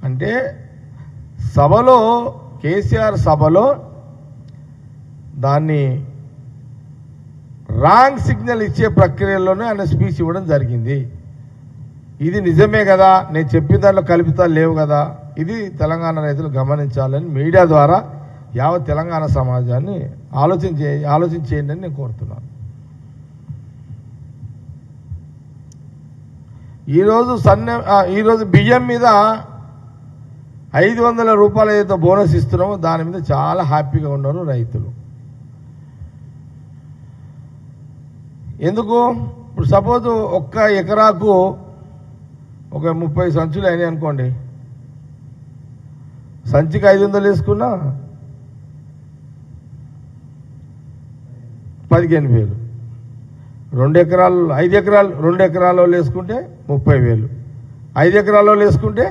అంటే సభలో కేసీఆర్ సభలో దాన్ని రాంగ్ సిగ్నల్ ఇచ్చే ప్రక్రియలోనే ఆయన స్పీచ్ ఇవ్వడం జరిగింది. ఇది నిజమే కదా, నేను చెప్పిన దాంట్లో కల్పితాలు లేవు కదా, ఇది తెలంగాణ రైతులు గమనించాలని మీడియా ద్వారా యావత్ తెలంగాణ సమాజాన్ని ఆలోచన చేయండి అని నేను కోరుతున్నాను. ఈరోజు బియ్యం మీద 500 రూపాయలు ఏదైతే బోనస్ ఇస్తున్నామో దాని మీద చాలా హ్యాపీగా ఉన్నారు రైతులు. ఎందుకు? ఇప్పుడు సపోజ్ ఒక్క ఎకరాకు ఒక 30 సంచులు అయినాయి అనుకోండి, సంచికి 500 వేసుకున్నా 15,000. 2 ఎకరాలు 5 ఎకరాలు 2 ఎకరాల్లో వేసుకుంటే 30,000. 5 ఎకరాల్లో వేసుకుంటే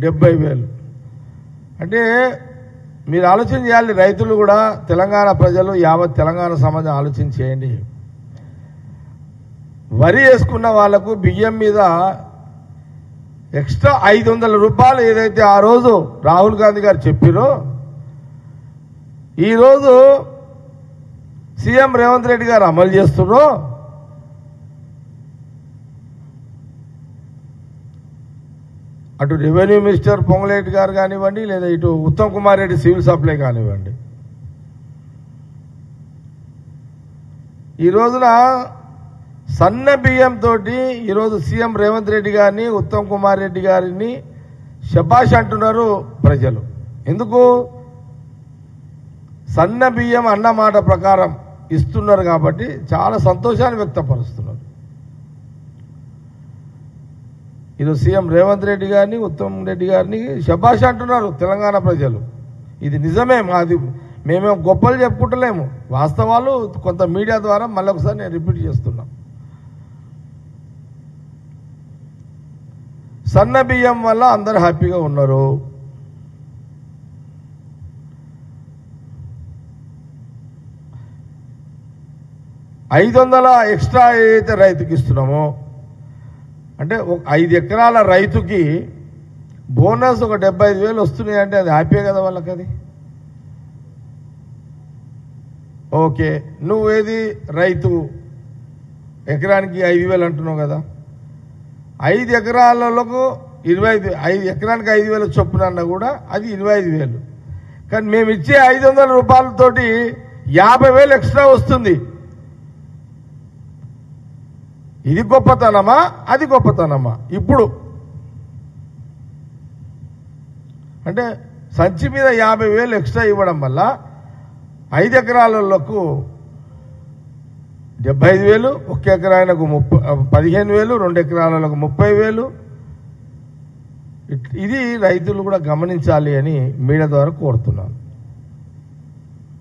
70,000. అంటే మీరు ఆలోచన చేయాలి, రైతులు కూడా, తెలంగాణ ప్రజలు, యావత్ తెలంగాణ సమాజం ఆలోచన చేయండి. వరి వేసుకున్న వాళ్లకు బియ్యం మీద ఎక్స్ట్రా 500 రూపాయలు ఏదైతే ఆ రోజు రాహుల్ గాంధీ గారు చెప్పారో, ఈరోజు సీఎం రేవంత్ రెడ్డి గారు అమలు చేస్తున్నారో, అటు రెవెన్యూ మినిస్టర్ పొంగులేటి గారు కానివ్వండి, లేదా ఇటు ఉత్తమ్ కుమార్ రెడ్డి సివిల్ సప్లై కానివ్వండి, ఈ రోజున సన్న బియ్యంతో ఈరోజు సీఎం రేవంత్ రెడ్డి గారిని, ఉత్తమ్ కుమార్ రెడ్డి గారిని శబాష్ అంటున్నారు ప్రజలు. ఎందుకు? సన్న బియ్యం అన్న మాట ప్రకారం ఇస్తున్నారు కాబట్టి చాలా సంతోషాన్ని వ్యక్తపరుస్తున్నారు. ఈరోజు సీఎం రేవంత్ రెడ్డి గారిని, ఉత్తమ్ రెడ్డి గారిని శబాష్ అంటున్నారు తెలంగాణ ప్రజలు. ఇది నిజమే, మాది మేమేం గొప్పలు చెప్పుకుంటలేము, వాస్తవాలు కొంత మీడియా ద్వారా మళ్ళొకసారి నేను రిపీట్ చేస్తున్నా. సన్న బియ్యం వల్ల అందరు హ్యాపీగా ఉన్నారు. $500 ఎక్స్ట్రా ఏదైతే రైతుకి ఇస్తున్నామో, అంటే 5 ఎకరాల రైతుకి బోనస్ ఒక 75,000 వస్తున్నాయి అంటే అది హ్యాపీ కదా వాళ్ళకి. అది ఓకే, నువ్వేది రైతు ఎకరానికి 5,000 అంటున్నావు కదా, 5 ఎకరాలకు 5 ఎకరానికి 5,000 చొప్పున అన్నా కూడా అది 25,000. కానీ మేము ఇచ్చే 500 రూపాయలతోటి 50,000 ఎక్స్ట్రా వస్తుంది. ఇది గొప్పతనమా, అది గొప్పతనమా? ఇప్పుడు అంటే సంచి మీద 50,000 ఎక్స్ట్రా ఇవ్వడం వల్ల 5 ఎకరాలకు 75,000, 1 ఎకరాలకు 15,000, 2 ఎకరాలకు 30,000. ఇది రైతులు కూడా గమనించాలి అని మీడియా ద్వారా కోరుతున్నాను.